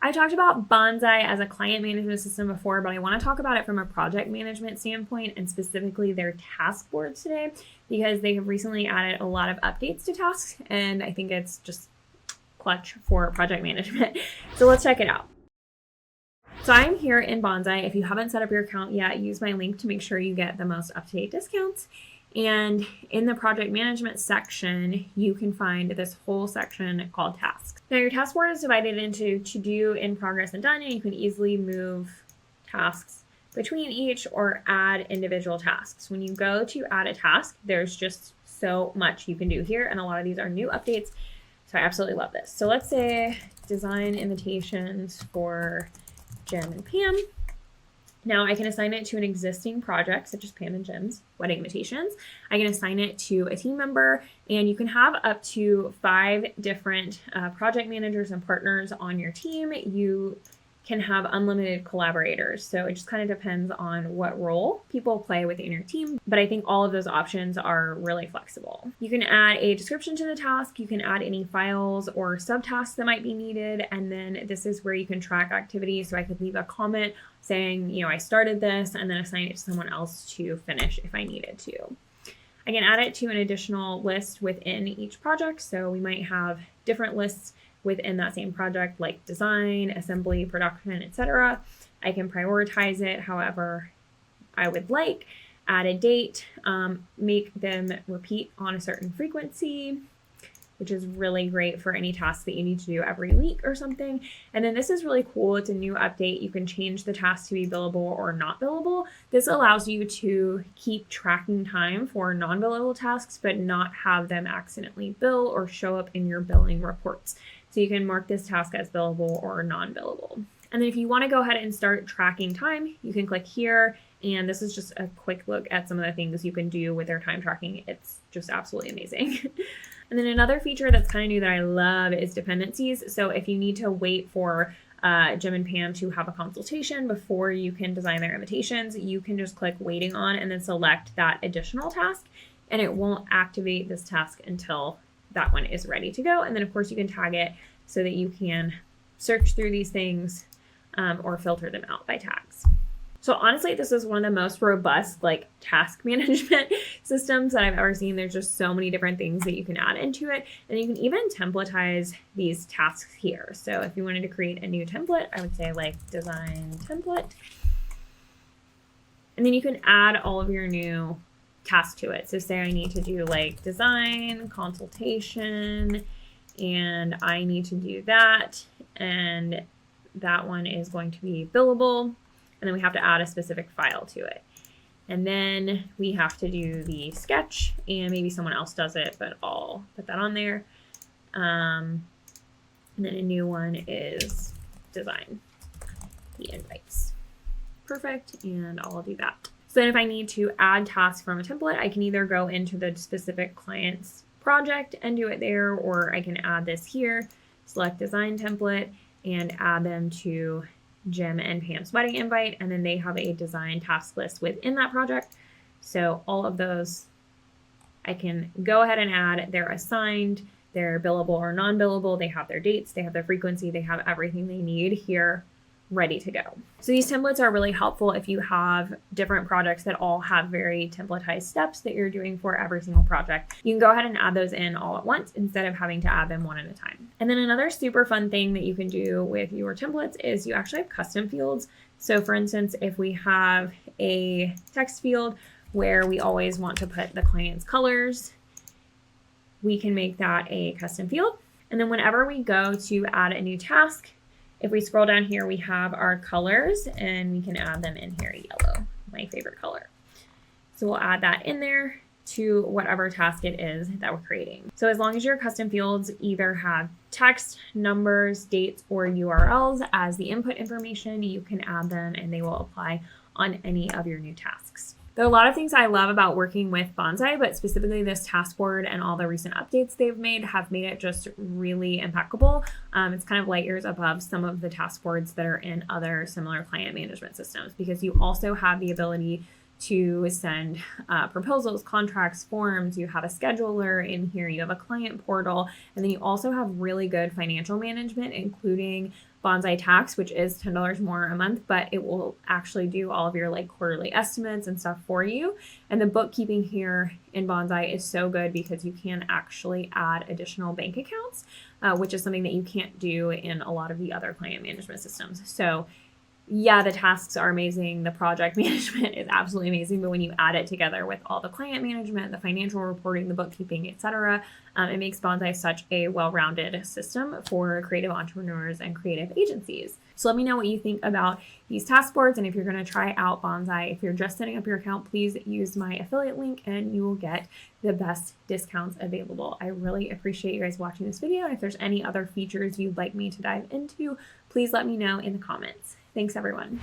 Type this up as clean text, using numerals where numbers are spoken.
I talked about Bonsai as a client management system before, but I want to talk about it from a project management standpoint and specifically their task boards today because they have recently added a lot of updates to tasks and I think it's just clutch for project management. So let's check it out. So I'm here in Bonsai. If you haven't set up your account yet, use my link to make sure you get the most up-to-date discounts. And in the project management section, you can find this whole section called tasks. Now your task board is divided into to do, in progress, and done, and you can easily move tasks between each or add individual tasks. When you go to add a task, there's just so much you can do here, and a lot of these are new updates. So I absolutely love this. So let's say design invitations for Jim and Pam. Now I can assign it to an existing project, such as Pam and Jim's wedding invitations. I can assign it to a team member, and you can have up to 5 different project managers and partners on your team. You can have unlimited collaborators. So it just kind of depends on what role people play within your team. But I think all of those options are really flexible. You can add a description to the task. You can add any files or subtasks that might be needed. And then this is where you can track activities. So I could leave a comment saying, you know, I started this and then assign it to someone else to finish if I needed to. I can add it to an additional list within each project. So we might have different lists within that same project, like design, assembly, production, etc. I can prioritize it however I would like, add a date, make them repeat on a certain frequency, which is really great for any tasks that you need to do every week or something. And then this is really cool. It's a new update. You can change the task to be billable or not billable. This allows you to keep tracking time for non-billable tasks, but not have them accidentally bill or show up in your billing reports. So you can mark this task as billable or non-billable. And then if you want to go ahead and start tracking time, you can click here. And this is just a quick look at some of the things you can do with their time tracking. It's just absolutely amazing. And then another feature that's kind of new that I love is dependencies. So if you need to wait for Jim and Pam to have a consultation before you can design their invitations, you can just click waiting on and then select that additional task. And it won't activate this task until that one is ready to go. And then of course you can tag it so that you can search through these things or filter them out by tags. So honestly, this is one of the most robust like task management systems that I've ever seen. There's just so many different things that you can add into it. And you can even templatize these tasks here. So if you wanted to create a new template, I would say like design template. And then you can add all of your new tasks to it. So say I need to do like design, consultation, and I need to do that. And that one is going to be billable. And then we have to add a specific file to it. And then we have to do the sketch, and maybe someone else does it, but I'll put that on there. And then a new one is design the invites. Perfect, and I'll do that. So then if I need to add tasks from a template, I can either go into the specific client's project and do it there, or I can add this here, select design template, and add them to Jim and Pam's wedding invite, and then they have a design task list within that project. So all of those I can go ahead and add. They're assigned, they're billable or non-billable, they have their dates, they have their frequency, they have everything they need here ready to go. So these templates are really helpful if you have different projects that all have very templatized steps that you're doing for every single project. You can go ahead and add those in all at once instead of having to add them one at a time. And then another super fun thing that you can do with your templates is you actually have custom fields. So for instance, if we have a text field where we always want to put the client's colors, we can make that a custom field. And then whenever we go to add a new task, if we scroll down here, we have our colors and we can add them in here, yellow, my favorite color. So we'll add that in there to whatever task it is that we're creating. So as long as your custom fields either have text, numbers, dates, or URLs as the input information, you can add them and they will apply on any of your new tasks. There are a lot of things I love about working with Bonsai, but specifically this task board and all the recent updates they've made have made it just really impeccable. It's kind of light years above some of the task boards that are in other similar client management systems, because you also have the ability to send proposals, contracts, forms. You have a scheduler in here, you have a client portal, and then you also have really good financial management, including Bonsai tax, which is $10 more a month, but it will actually do all of your like quarterly estimates and stuff for you. And the bookkeeping here in Bonsai is so good because you can actually add additional bank accounts, which is something that you can't do in a lot of the other client management systems. So yeah, the tasks are amazing. The project management is absolutely amazing. But when you add it together with all the client management, the financial reporting, the bookkeeping, etc., it makes Bonsai such a well-rounded system for creative entrepreneurs and creative agencies. So let me know what you think about these task boards. And if you're going to try out Bonsai, if you're just setting up your account, please use my affiliate link and you will get the best discounts available. I really appreciate you guys watching this video. And if there's any other features you'd like me to dive into, please let me know in the comments. Thanks, everyone.